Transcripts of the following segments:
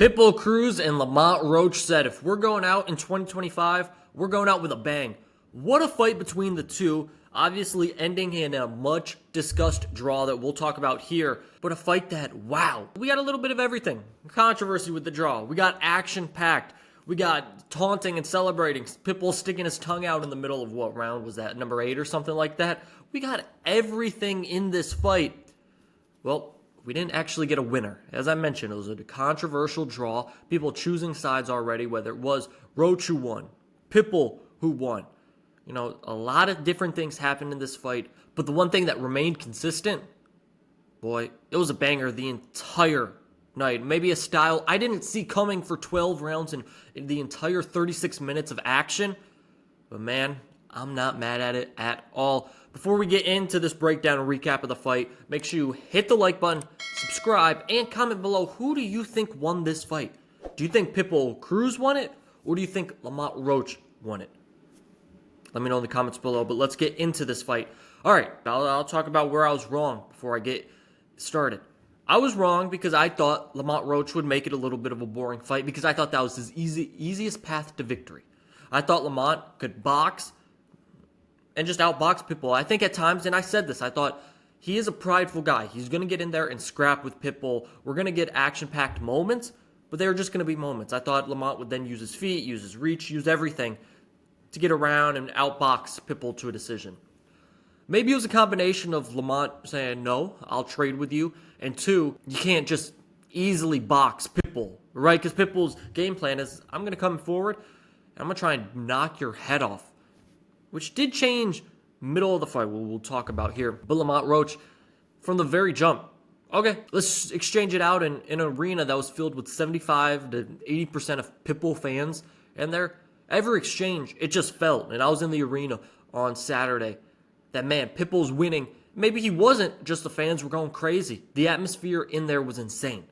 Pitbull Cruz and Lamont Roach said if we're going out in 2025, we're going out with a bang. What a fight between the two, obviously ending in a much discussed draw that we'll talk about here, but a fight that, wow, we got a little bit of everything. Controversy with the draw. We got action-packed. We got taunting and celebrating. Pitbull sticking his tongue out in the middle of what round was that? Number 8 or something like that? We got everything in this fight. Well, we didn't actually get a winner. As I mentioned, it was a controversial draw. People choosing sides already, whether it was Roach who won, Pitbull who won. You know, a lot of different things happened in this fight. But the one thing that remained consistent, boy, it was a banger the entire night. Maybe a style I didn't see coming for 12 rounds in the entire 36 minutes of action. But man, I'm not mad at it at all. Before we get into this breakdown and recap of the fight, make sure you hit the like button, subscribe, and comment below who do you think won this fight? Do you think Pitbull Cruz won it? Or do you think Lamont Roach won it? Let me know in the comments below, but let's get into this fight. All right, I'll talk about where I was wrong before I get started. I was wrong because I thought Lamont Roach would make it a little bit of a boring fight because I thought that was his easiest path to victory. I thought Lamont could box and just outbox Pitbull. I think at times, and I said this, I thought he is a prideful guy. He's going to get in there and scrap with Pitbull. We're going to get action-packed moments, but they were just going to be moments. I thought Lamont would then use his feet, use his reach, use everything to get around and outbox Pitbull to a decision. Maybe it was a combination of Lamont saying, no, I'll trade with you, and 2, you can't just easily box Pitbull, right? Because Pitbull's game plan is, I'm going to come forward, and I'm going to try and knock your head off, which did change middle of the fight, we'll talk about here. But Lamont Roach, from the very jump, okay, let's exchange it out in an arena that was filled with 75 to 80% of Pitbull fans, and every exchange, it just felt, and I was in the arena on Saturday, that man, Pitbull's winning. Maybe he wasn't, just the fans were going crazy. The atmosphere in there was insane.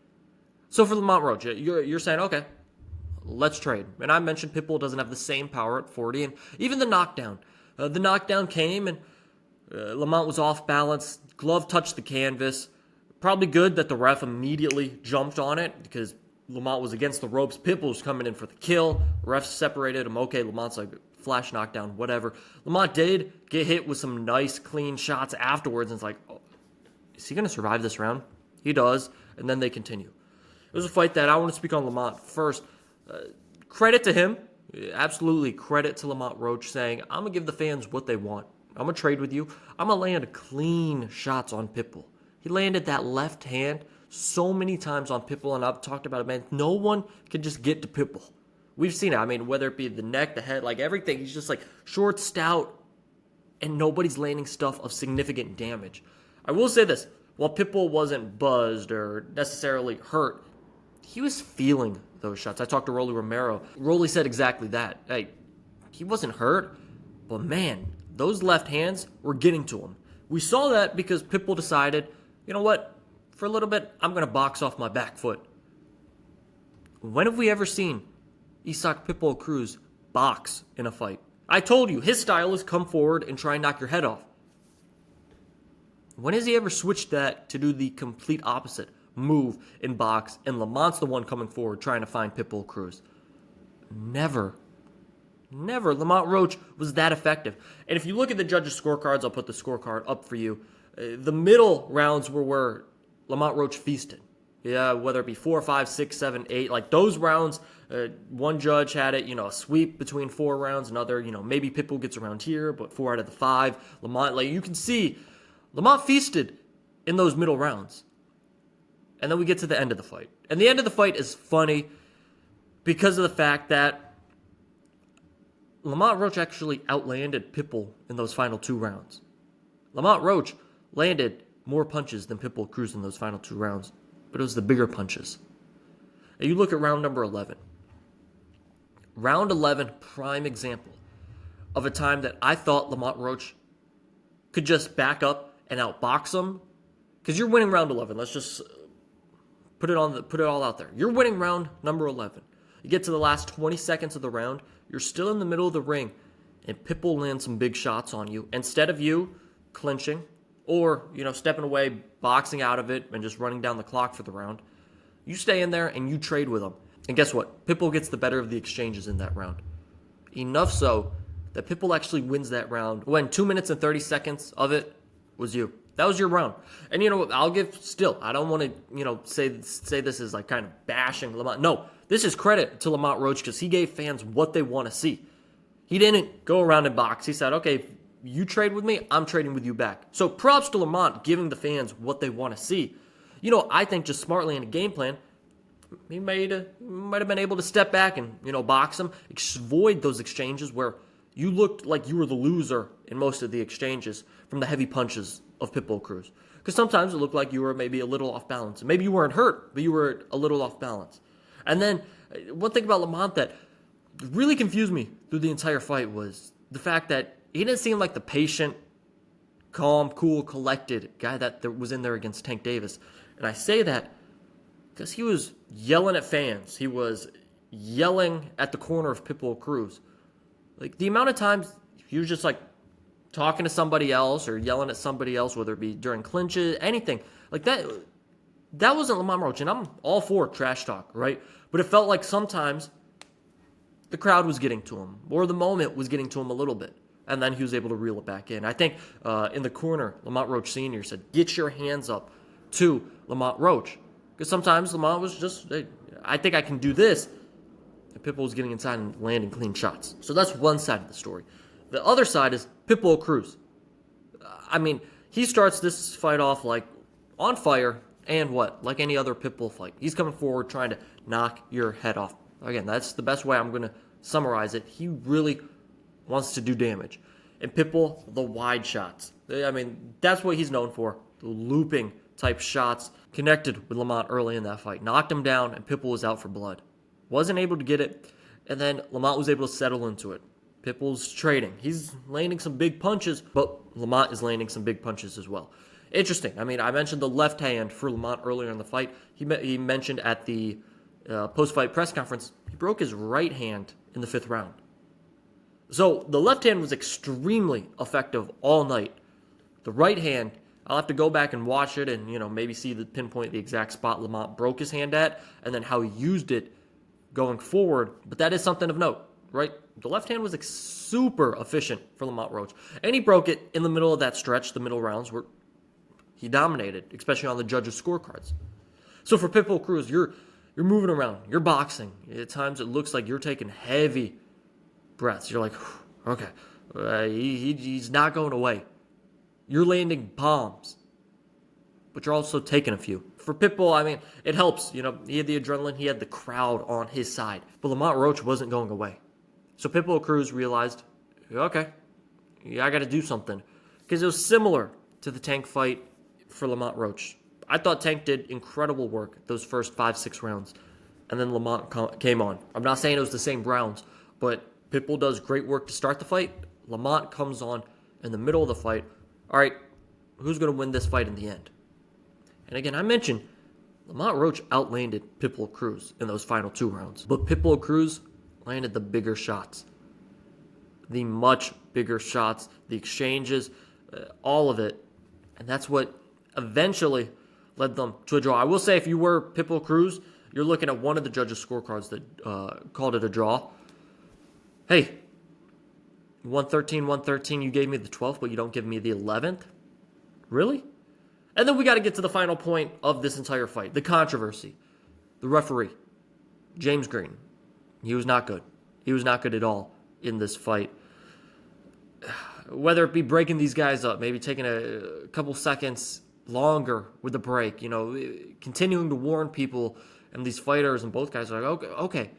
So for Lamont Roach, you're saying, okay, let's trade. And I mentioned Pitbull doesn't have the same power at 40, and even the knockdown. The knockdown came, and Lamont was off balance. Glove touched the canvas. Probably good that the ref immediately jumped on it because Lamont was against the ropes. Pitbull was coming in for the kill. Refs separated him. Okay, Lamont's like, flash knockdown, whatever. Lamont did get hit with some nice, clean shots afterwards, and it's like, oh, is he going to survive this round? He does, and then they continue. It was a fight that I want to speak on Lamont first. Credit to him. Absolutely credit to Lamont Roach saying, I'm going to give the fans what they want. I'm going to trade with you. I'm going to land clean shots on Pitbull. He landed that left hand so many times on Pitbull, and I've talked about it, man. No one can just get to Pitbull. We've seen it. I mean, whether it be the neck, the head, like everything. He's just like short, stout, and nobody's landing stuff of significant damage. I will say this. While Pitbull wasn't buzzed or necessarily hurt, he was feeling those shots. I talked to Rolly Romero. Rolly said exactly that. Hey, he wasn't hurt, but man, those left hands were getting to him. We saw that because Pitbull decided, you know what? For a little bit, I'm going to box off my back foot. When have we ever seen Isak Pitbull Cruz box in a fight? I told you, his style is come forward and try and knock your head off. When has he ever switched that to do the complete opposite? Move and box, and Lamont's the one coming forward trying to find Pitbull Cruz. Never. Lamont Roach was that effective. And if you look at the judges' scorecards, I'll put the scorecard up for you. The middle rounds were where Lamont Roach feasted. Yeah, whether it be 4, 5, 6, 7, 8, like those rounds, one judge had it, a sweep between 4 rounds, another, maybe Pitbull gets around here, but 4 out of the 5. Lamont, like you can see, Lamont feasted in those middle rounds. And then we get to the end of the fight. And the end of the fight is funny because of the fact that Lamont Roach actually outlanded Pitbull in those final 2 rounds. Lamont Roach landed more punches than Pitbull Cruz in those final 2 rounds, but it was the bigger punches. And you look at round number 11. Round 11, prime example of a time that I thought Lamont Roach could just back up and outbox him. Because you're winning round 11. Let's just put it all out there. You're winning round number 11. You get to the last 20 seconds of the round. You're still in the middle of the ring, and Pitbull lands some big shots on you. Instead of you clinching or stepping away, boxing out of it, and just running down the clock for the round, You stay in there and you trade with him. And guess what? Pitbull gets the better of the exchanges in that round. Enough so that Pitbull actually wins that round when 2 minutes and 30 seconds of it was you. That was your round. And you know what? I'll give still. I don't want to, say this is like kind of bashing Lamont. No, this is credit to Lamont Roach because he gave fans what they want to see. He didn't go around and box. He said, okay, if you trade with me, I'm trading with you back. So props to Lamont giving the fans what they want to see. I think just smartly in a game plan, he might have been able to step back and, box him, avoid those exchanges where you looked like you were the loser in most of the exchanges from the heavy punches of Pitbull Cruz. Because sometimes it looked like you were maybe a little off balance. Maybe you weren't hurt, but you were a little off balance. And then one thing about Lamont that really confused me through the entire fight was the fact that he didn't seem like the patient, calm, cool, collected guy that was in there against Tank Davis. And I say that because he was yelling at fans. He was yelling at the corner of Pitbull Cruz. Like, the amount of times he was just, talking to somebody else or yelling at somebody else, whether it be during clinches, anything. Like, that wasn't Lamont Roach. And I'm all for trash talk, right? But it felt like sometimes the crowd was getting to him or the moment was getting to him a little bit. And then he was able to reel it back in. I think in the corner, Lamont Roach Sr. said, get your hands up to Lamont Roach. Because sometimes Lamont was just, hey, I think I can do this. And Pitbull was getting inside and landing clean shots. So that's one side of the story. The other side is Pitbull Cruz. He starts this fight off on fire and like any other Pitbull fight. He's coming forward trying to knock your head off. Again, that's the best way I'm going to summarize it. He really wants to do damage. And Pitbull, the wide shots. That's what he's known for. The looping type shots. Connected with Lamont early in that fight. Knocked him down, and Pitbull was out for blood. Wasn't able to get it, and then Lamont was able to settle into it. Pitbull's trading. He's landing some big punches, but Lamont is landing some big punches as well. Interesting. I mentioned the left hand for Lamont earlier in the fight. He mentioned at the post-fight press conference, he broke his right hand in the 5th round. So the left hand was extremely effective all night. The right hand, I'll have to go back and watch it and, maybe pinpoint the exact spot Lamont broke his hand at and then how he used it going forward. But that is something of note, right? The left hand was super efficient for Lamont Roach. And he broke it in the middle of that stretch, the middle rounds, where he dominated, especially on the judges' scorecards. So for Pitbull Cruz, you're moving around. You're boxing. At times it looks like you're taking heavy breaths. You're like, okay, he's not going away. You're landing bombs, but you're also taking a few. For Pitbull, it helps. He had the adrenaline. He had the crowd on his side. But Lamont Roach wasn't going away. So Pitbull Cruz realized, okay, I got to do something. Because it was similar to the Tank fight for Lamont Roach. I thought Tank did incredible work those first 5-6 rounds. And then Lamont came on. I'm not saying it was the same rounds, but Pitbull does great work to start the fight. Lamont comes on in the middle of the fight. All right, who's going to win this fight in the end? And again, I mentioned Lamont Roach outlanded Pitbull Cruz in those final 2 rounds. But Pitbull Cruz landed the bigger shots. The much bigger shots, the exchanges, all of it. And that's what eventually led them to a draw. I will say, if you were Pitbull Cruz, you're looking at one of the judges' scorecards that called it a draw. Hey, 113, you gave me the 12th, but you don't give me the 11th? Really? And then we got to get to the final point of this entire fight, the controversy. The referee, James Green. He was not good. He was not good at all in this fight. Whether it be breaking these guys up, maybe taking a couple seconds longer with the break, continuing to warn people and these fighters, and both guys are like, okay.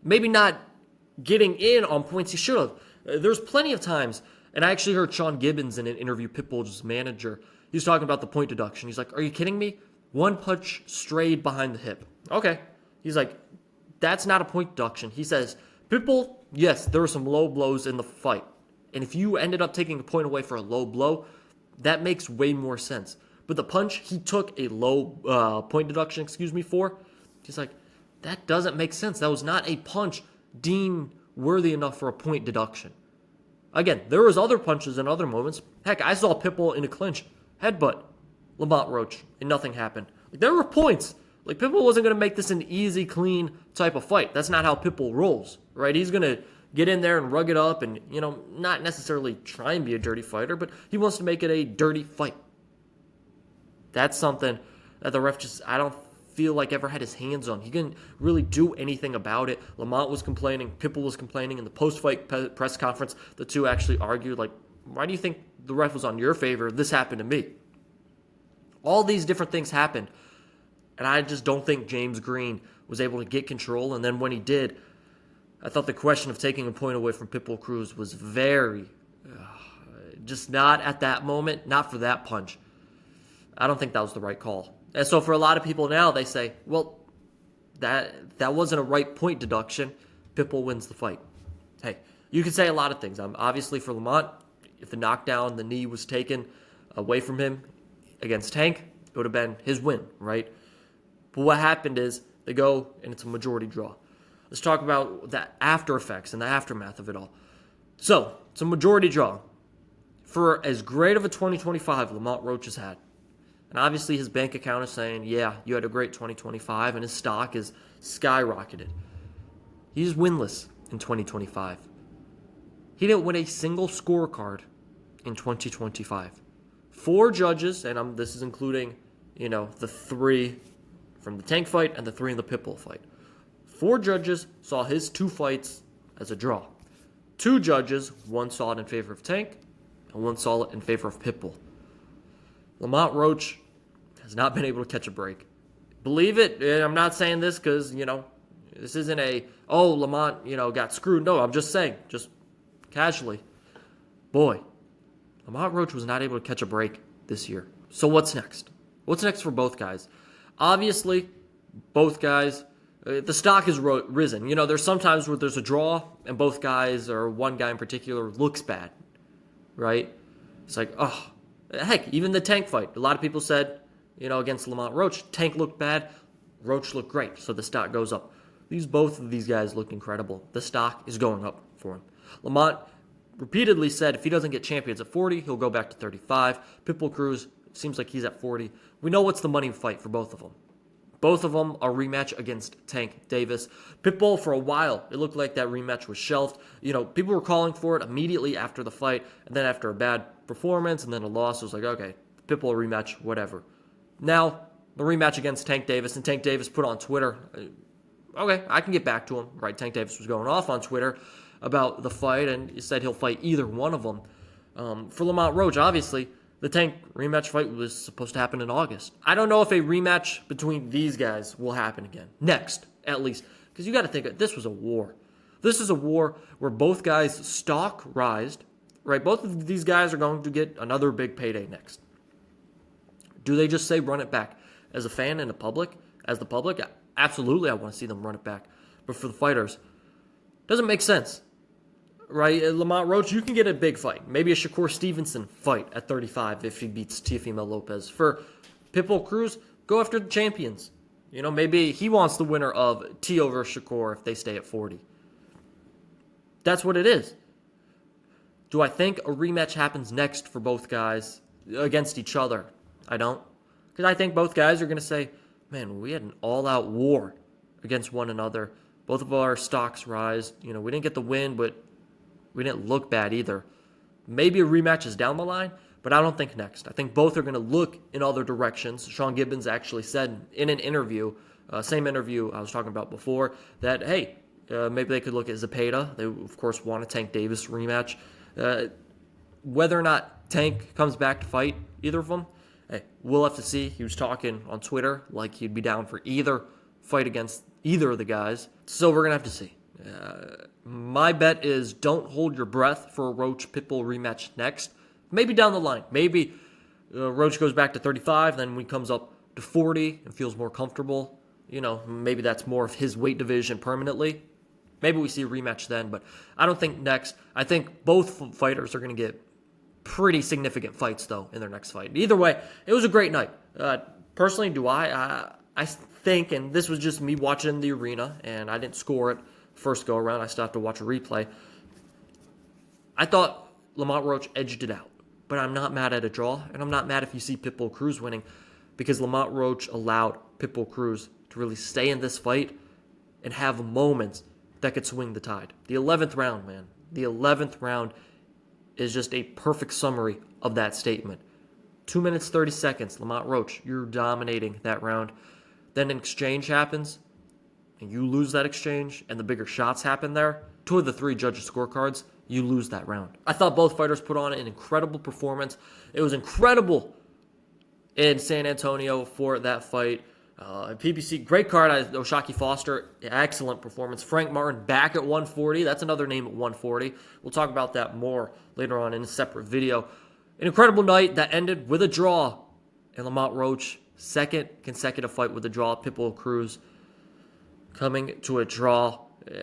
Maybe not getting in on points he should have. There's plenty of times, and I actually heard Sean Gibbons in an interview, Pitbull's manager. He was talking about the point deduction. He's like, are you kidding me? One punch strayed behind the hip. Okay. He's like, that's not a point deduction. He says, Pitbull, yes, there were some low blows in the fight. And if you ended up taking a point away for a low blow, that makes way more sense. But the punch he took a low point deduction, for, he's like, that doesn't make sense. That was not a punch deemed worthy enough for a point deduction. Again, there was other punches and other moments. Heck, I saw Pitbull in a clinch, headbutt Lamont Roach, and nothing happened. There were points Like, Pitbull wasn't going to make this an easy, clean type of fight. That's not how Pitbull rolls, right? He's going to get in there and rug it up and, not necessarily try and be a dirty fighter, but he wants to make it a dirty fight. That's something that the ref I don't feel like ever had his hands on. He didn't really do anything about it. Lamont was complaining. Pitbull was complaining. In the post-fight press conference, the two actually argued, like, why do you think the ref was on your favor? This happened to me. All these different things happened. And I just don't think James Green was able to get control. And then when he did, I thought the question of taking a point away from Pitbull Cruz was very, just not at that moment, not for that punch. I don't think that was the right call. And so for a lot of people now, they say, well, that wasn't a right point deduction. Pitbull wins the fight. Hey, you can say a lot of things. Obviously for Lamont, if the knockdown, the knee was taken away from him against Tank, it would have been his win, right? But what happened is they go and it's a majority draw. Let's talk about the after effects and the aftermath of it all. So, it's a majority draw. For as great of a 2025 Lamont Roach has had, and obviously his bank account is saying, yeah, you had a great 2025, and his stock is skyrocketed. He's winless in 2025. He didn't win a single scorecard in 2025. 4 judges, and this is including, the 3 from the Tank fight and the 3 in the Pitbull fight. 4 judges saw his 2 fights as a draw. 2 judges, one saw it in favor of Tank, and one saw it in favor of Pitbull. Lamont Roach has not been able to catch a break. Believe it, I'm not saying this because, this isn't Lamont, got screwed. No, I'm just saying, just casually. Boy, Lamont Roach was not able to catch a break this year. So what's next? What's next for both guys? Obviously, both guys, the stock has risen. There's sometimes where there's a draw and both guys, or one guy in particular, looks bad, right? It's like, heck, even the Tank fight. A lot of people said, against Lamont Roach, Tank looked bad, Roach looked great, so the stock goes up. Both of these guys looked incredible. The stock is going up for him. Lamont repeatedly said if he doesn't get champions at 40, he'll go back to 35. Pitbull Cruz seems like he's at 40. We know what's the money fight for both of them. Both of them are rematch against Tank Davis. Pitbull, for a while, it looked like that rematch was shelved. People were calling for it immediately after the fight, and then after a bad performance and then a loss, it was like, okay, Pitbull rematch, whatever. Now, the rematch against Tank Davis, and Tank Davis put on Twitter, okay, I can get back to him, right? Tank Davis was going off on Twitter about the fight, and he said he'll fight either one of them. For Lamont Roach, obviously, the Tank rematch fight was supposed to happen in August. I don't know if a rematch between these guys will happen again. Next, at least. Because you got to think, this was a war. This is a war where both guys' stock rised, right? Both of these guys are going to get another big payday next. Do they just say run it back? As a fan and as the public, absolutely I want to see them run it back. But for the fighters, doesn't make sense. Right, Lamont Roach, you can get a big fight. Maybe a Shakur Stevenson fight at 35 if he beats Teofimo Lopez. For Pitbull Cruz, go after the champions. Maybe he wants the winner of T over Shakur if they stay at 40. That's what it is. Do I think a rematch happens next for both guys against each other? I don't. Because I think both guys are going to say, man, we had an all-out war against one another. Both of our stocks rise. We didn't get the win, but we didn't look bad either. Maybe a rematch is down the line, but I don't think next. I think both are going to look in other directions. Sean Gibbons actually said in an interview, same interview I was talking about before, that, hey, maybe they could look at Zepeda. They, of course, want a Tank Davis rematch. Whether or not Tank comes back to fight either of them, hey, we'll have to see. He was talking on Twitter like he'd be down for either fight against either of the guys. So we're going to have to see. My bet is don't hold your breath for a Roach-Pitbull rematch next. Maybe down the line. Maybe Roach goes back to 35, then when he comes up to 40 and feels more comfortable, maybe that's more of his weight division permanently. Maybe we see a rematch then, but I don't think next. I think both fighters are going to get pretty significant fights, though, in their next fight. Either way, it was a great night. Personally, do I think, and this was just me watching the arena, and I didn't score it first go around. I still have to watch a replay. I thought Lamont Roach edged it out, but I'm not mad at a draw, and I'm not mad if you see Pitbull Cruz winning. because Lamont Roach allowed Pitbull Cruz to really stay in this fight and have moments that could swing the tide. The 11th round, man. The 11th round is just a perfect summary of that statement. 2 minutes, 30 seconds. Lamont Roach, you're dominating that round. Then an exchange happens, and you lose that exchange, and the bigger shots happen there. 2 of the 3 judges' scorecards, you lose that round. I thought both fighters put on an incredible performance. It was incredible in San Antonio for that fight. PBC, great card. Oshaki Foster, excellent performance. Frank Martin back at 140. That's another name at 140. We'll talk about that more later on in a separate video. An incredible night that ended with a draw. And Lamont Roach, second consecutive fight with a draw. Pitbull Cruz coming to a draw.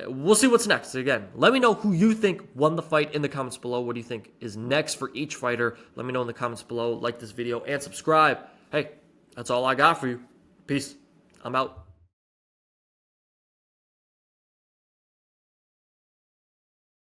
We'll see what's next. Again, let me know who you think won the fight in the comments below. What do you think is next for each fighter? Let me know in the comments below. Like this video and subscribe. Hey, that's all I got for you. Peace. I'm out.